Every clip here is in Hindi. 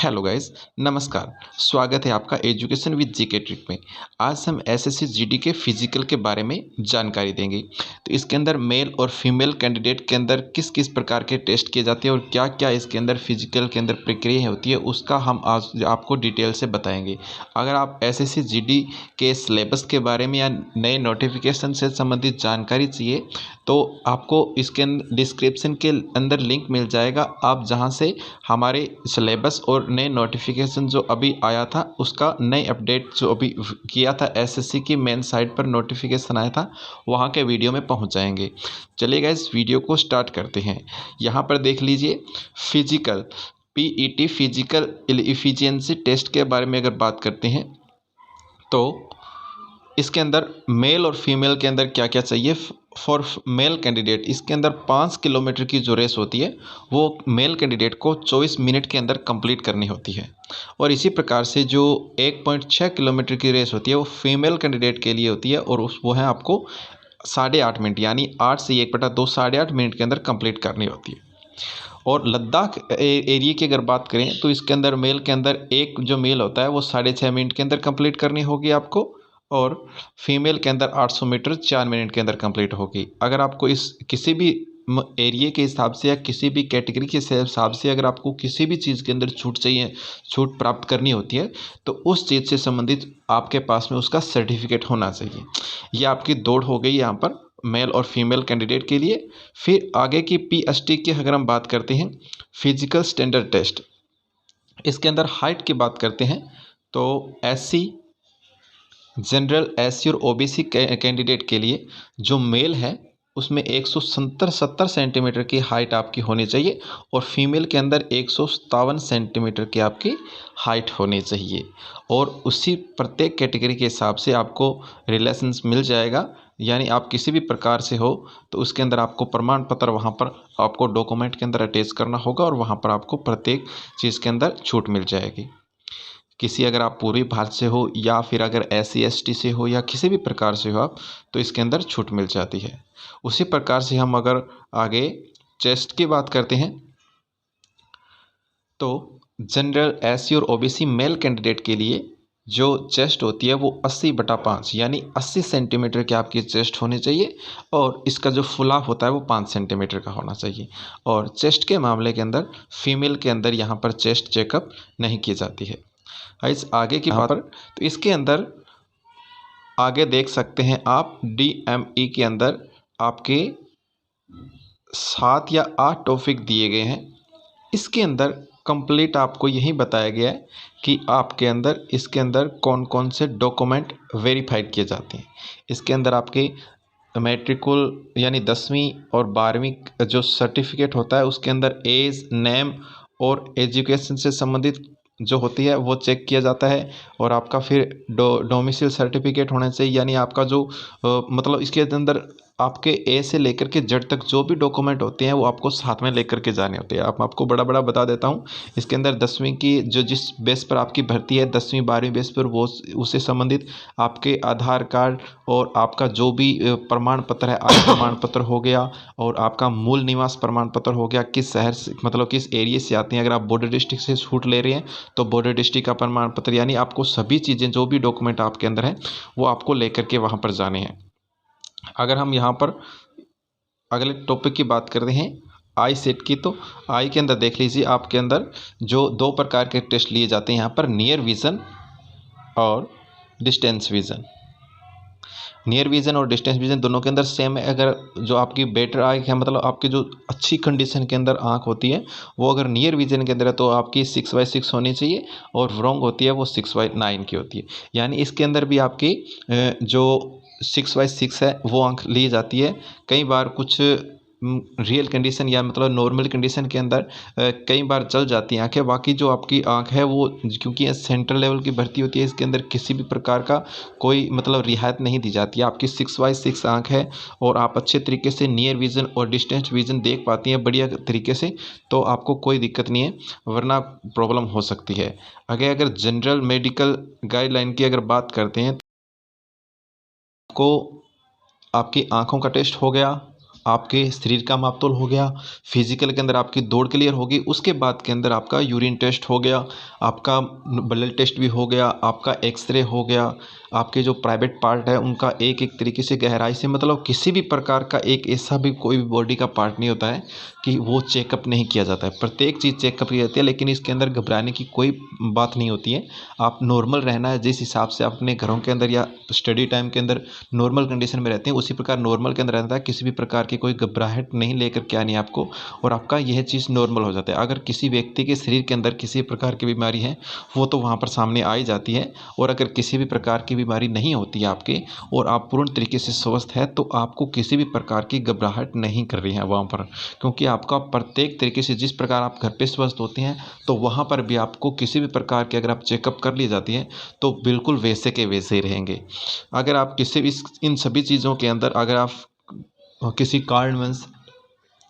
हेलो गाइस, नमस्कार। स्वागत है आपका एजुकेशन विद जीके ट्रिक में। आज हम एसएससी जीडी के फिजिकल के बारे में जानकारी देंगे। तो इसके अंदर मेल और फीमेल कैंडिडेट के अंदर किस किस प्रकार के टेस्ट किए जाते हैं और क्या क्या इसके अंदर फिजिकल के अंदर प्रक्रिया होती है, उसका हम आज आपको डिटेल से बताएंगे। अगर आप एसएससी जीडी के सिलेबस के बारे में या नए नोटिफिकेशन से संबंधित जानकारी चाहिए तो आपको इसके डिस्क्रिप्शन के अंदर लिंक मिल जाएगा, आप जहां से हमारे सिलेबस और नए नोटिफिकेशन जो अभी आया था उसका नए अपडेट जो अभी किया था एसएससी की मेन साइट पर नोटिफिकेशन आया था वहां के वीडियो में पहुंच जाएंगे। चलिए गाइस, वीडियो को स्टार्ट करते हैं। यहां पर देख लीजिए physical PET physical efficiency test के बारे में अगर बात करते हैं तो इसके अंदर मेल और फीमेल के अंदर क्या क्या चाहिए। फॉर मेल कैंडिडेट इसके अंदर 5 किलोमीटर की जो रेस होती है वो मेल कैंडिडेट को 24 मिनट के अंदर कंप्लीट करनी होती है, और इसी प्रकार से जो 1.6 किलोमीटर की रेस होती है वो फीमेल कैंडिडेट के लिए होती है और वो है आपको 8.5 मिनट यानी 8 से 1/2 8.5 मिनट के अंदर कंप्लीट करनी होती है। और लद्दाख एरिया की अगर बात करें तो इसके अंदर मेल के अंदर एक जो मेल होता है वो 6.5 मिनट के अंदर कंप्लीट करनी होगी आपको, और फीमेल के अंदर 800 मीटर 4 मिनट के अंदर कंप्लीट होगी। अगर आपको इस किसी भी एरिया के हिसाब से या किसी भी कैटेगरी के हिसाब से अगर आपको किसी भी चीज़ के अंदर छूट चाहिए, छूट प्राप्त करनी होती है तो उस चीज़ से संबंधित आपके पास में उसका सर्टिफिकेट होना चाहिए। यह आपकी दौड़ हो गई यहाँ पर मेल और फीमेल कैंडिडेट के लिए। फिर आगे की पीएसटी की अगर हम बात करते हैं फिजिकल स्टैंडर्ड टेस्ट, इसके अंदर हाइट की बात करते हैं तो एससी जनरल एससी और ओबीसी कैंडिडेट के लिए जो मेल है उसमें 170 सेंटीमीटर की हाइट आपकी होनी चाहिए और फीमेल के अंदर 157 सेंटीमीटर की आपकी हाइट होनी चाहिए। और उसी प्रत्येक कैटेगरी के हिसाब से आपको रिलेशंस मिल जाएगा, यानी आप किसी भी प्रकार से हो तो उसके अंदर आपको प्रमाण पत्र वहाँ पर आपको डॉक्यूमेंट के अंदर अटैच करना होगा और वहाँ पर आपको प्रत्येक चीज़ के अंदर छूट मिल जाएगी। किसी अगर आप पूर्वी भारत से हो या फिर अगर SC ST से हो या किसी भी प्रकार से हो आप तो इसके अंदर छूट मिल जाती है। उसी प्रकार से हम अगर आगे चेस्ट की बात करते हैं तो जनरल SC और OBC मेल कैंडिडेट के लिए जो चेस्ट होती है वो 80/5 यानी 80 सेंटीमीटर की आपकी चेस्ट होनी चाहिए और इसका जो फुलाव होता है वो 5 सेंटीमीटर का होना चाहिए। और चेस्ट के मामले के अंदर फीमेल के अंदर यहाँ पर चेस्ट चेकअप नहीं की जाती है। इस आगे की बात पर तो इसके अंदर आगे देख सकते हैं आप DME के अंदर आपके 7 या 8 टॉपिक दिए गए हैं। इसके अंदर कंप्लीट आपको यही बताया गया है कि आपके अंदर इसके अंदर कौन कौन से डॉक्यूमेंट वेरीफाइड किए जाते हैं। इसके अंदर आपके मैट्रिकुल यानी 10वीं और 12वीं जो सर्टिफिकेट होता है उसके अंदर एज नेम और एजुकेशन से संबंधित जो होती है वो चेक किया जाता है। और आपका फिर डोमिसाइल सर्टिफिकेट होना चाहिए, यानी आपका जो मतलब इसके अंदर आपके ए से लेकर के जेड तक जो भी डॉक्यूमेंट होते हैं वो आपको साथ में लेकर के जाने होते हैं। आपको बड़ा बड़ा बता देता हूँ, इसके अंदर 10वीं की जो जिस बेस पर आपकी भर्ती है 10वीं 12वीं बेस पर वो उससे संबंधित आपके आधार कार्ड और आपका जो भी प्रमाण पत्र है, आय प्रमाण पत्र हो गया और आपका मूल निवास प्रमाण पत्र हो गया, किस शहर से मतलब किस एरिया से आते हैं। अगर आप बॉर्डर डिस्ट्रिक्ट से छूट ले रहे हैं तो बॉर्डर डिस्ट्रिक्ट का प्रमाण पत्र, यानी आपको सभी चीज़ें जो भी डॉक्यूमेंट आपके अंदर हैं वो आपको लेकर के वहाँ पर जाने हैं। अगर हम यहाँ पर अगले टॉपिक की बात करते हैं आई सेट की, तो आई के अंदर देख लीजिए आपके अंदर जो 2 प्रकार के टेस्ट लिए जाते हैं यहाँ पर, नियर विज़न और डिस्टेंस विज़न। नियर विज़न और डिस्टेंस विज़न दोनों के अंदर सेम है। अगर जो आपकी बेटर आँख है मतलब आपकी जो अच्छी कंडीशन के अंदर आँख होती है वो अगर नियर विज़न के अंदर है तो आपकी 6/6 होनी चाहिए और रॉन्ग होती है वो 6/9 की होती है। यानी इसके अंदर भी आपकी जो 6/6 है वो आँख ली जाती है। कई बार कुछ रियल कंडीशन या मतलब नॉर्मल कंडीशन के अंदर कई बार चल जाती हैं आँखें। बाकी जो आपकी आँख है वो क्योंकि ये सेंट्रल लेवल की भर्ती होती है इसके अंदर किसी भी प्रकार का कोई मतलब रियायत नहीं दी जाती है। आपकी 6/6 आँख है और आप अच्छे तरीके से नियर विज़न और डिस्टेंस विज़न देख पाती हैं बढ़िया तरीके से, तो आपको कोई दिक्कत नहीं है, वरना प्रॉब्लम हो सकती है। अगर जनरल मेडिकल गाइडलाइन की अगर बात करते हैं को आपकी आँखों का टेस्ट हो गया आपके शरीर का मापतोल हो गया, फिजिकल के अंदर आपकी दौड़ क्लियर होगी, उसके बाद के अंदर आपका यूरिन टेस्ट हो गया, आपका ब्लड टेस्ट भी हो गया, आपका एक्सरे हो गया, आपके जो प्राइवेट पार्ट है उनका एक एक तरीके से गहराई से, मतलब किसी भी प्रकार का एक ऐसा भी कोई भी बॉडी का पार्ट नहीं होता है कि वो चेकअप नहीं किया जाता है। प्रत्येक चीज़ चेकअप की जाती है, लेकिन इसके अंदर घबराने की कोई बात नहीं होती है। आप नॉर्मल रहना है, जिस हिसाब से आप अपने घरों के अंदर या स्टडी टाइम के अंदर नॉर्मल कंडीशन में रहते हैं, उसी प्रकार नॉर्मल के अंदर रहता है। किसी भी प्रकार की कोई घबराहट नहीं लेकर के आनी है आपको, और आपका यह चीज़ नॉर्मल हो जाता है। अगर किसी व्यक्ति के शरीर के अंदर किसी प्रकार की बीमारी है, वो तो वहाँ पर सामने आ ही जाती है। और अगर किसी भी प्रकार की बीमारी नहीं होती है आपके, और आप पूर्ण तरीके से स्वस्थ है, तो आपको किसी भी प्रकार की घबराहट नहीं कर रही है वहाँ पर, क्योंकि आपका प्रत्येक तरीके से जिस प्रकार आप घर पे स्वस्थ होते हैं, तो वहाँ पर भी आपको किसी भी प्रकार के अगर आप चेकअप कर ली जाती है, तो बिल्कुल वैसे के वैसे ही रहेंगे। अगर आप किसी भी इन सभी चीज़ों के अंदर अगर आप किसी कारणवश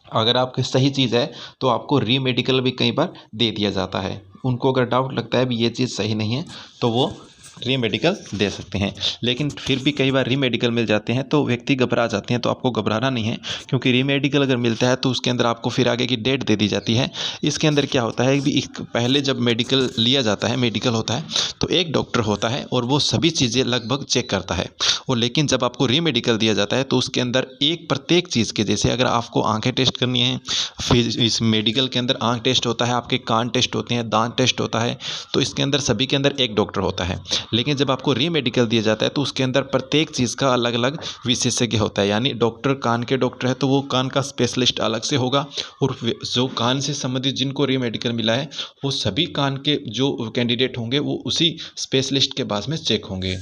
अगर आपकी सही चीज़ है, तो आपको रीमेडिकल भी कई बार दे दिया जाता है। उनको अगर डाउट लगता है भी ये चीज़ सही नहीं है, तो वो रीमेडिकल दे सकते हैं। लेकिन फिर भी कई बार रीमेडिकल मिल जाते हैं तो व्यक्ति घबरा जाते हैं, तो आपको घबराना नहीं है, क्योंकि रीमेडिकल अगर मिलता है तो उसके अंदर आपको फिर आगे की डेट दे दी जाती है। इसके अंदर क्या होता है कि पहले जब मेडिकल लिया जाता है, मेडिकल होता है, तो एक डॉक्टर होता है और वो सभी चीज़ें लगभग चेक करता है। और लेकिन जब आपको रीमेडिकल दिया जाता है, तो उसके अंदर एक प्रत्येक चीज़ के, जैसे अगर आपको आंखें टेस्ट करनी है, फिर इस मेडिकल के अंदर आंख टेस्ट होता है, आपके कान टेस्ट होते हैं, दांत टेस्ट होता है, तो इसके अंदर सभी के अंदर एक डॉक्टर होता है। लेकिन जब आपको रीमेडिकल दिया जाता है, तो उसके अंदर प्रत्येक चीज़ का अलग अलग विशेषज्ञ होता है। यानी डॉक्टर कान के डॉक्टर है, तो वो कान का स्पेशलिस्ट अलग से होगा, और जो कान से संबंधित जिनको रीमेडिकल मिला है, वो सभी कान के जो कैंडिडेट होंगे वो उसी स्पेशलिस्ट के बाद में चेक होंगे।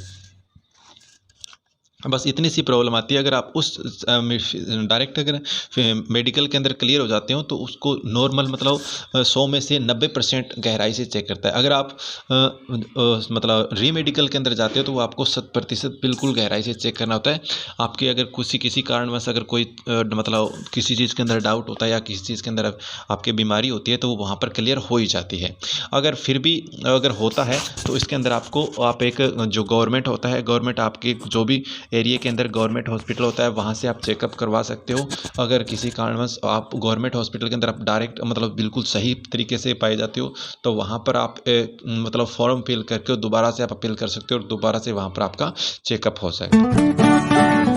बस इतनी सी प्रॉब्लम आती है। अगर आप उस डायरेक्ट अगर मेडिकल के अंदर क्लियर हो जाते हो, तो उसको नॉर्मल मतलब 100 में से 90% गहराई से चेक करता है। अगर आप मतलब रीमेडिकल के अंदर जाते हो, तो वो आपको 100% बिल्कुल गहराई से चेक करना होता है। आपके अगर किसी कारणवश अगर कोई मतलब किसी चीज़ के अंदर डाउट होता है, या किसी चीज़ के अंदर आपकी बीमारी होती है, तो वो वहाँ पर क्लियर हो ही जाती है। अगर फिर भी अगर होता है, तो इसके अंदर आपको आप एक जो गवर्नमेंट होता है, गवर्नमेंट आपके जो भी एरिया के अंदर गवर्नमेंट हॉस्पिटल होता है, वहाँ से आप चेकअप करवा सकते हो। अगर किसी कारणवश आप गवर्नमेंट हॉस्पिटल के अंदर आप डायरेक्ट मतलब बिल्कुल सही तरीके से पाए जाते हो, तो वहाँ पर आप मतलब फॉर्म फिल करके दोबारा से आप अपील कर सकते हो, और दोबारा से वहाँ पर आपका चेकअप हो सकता है।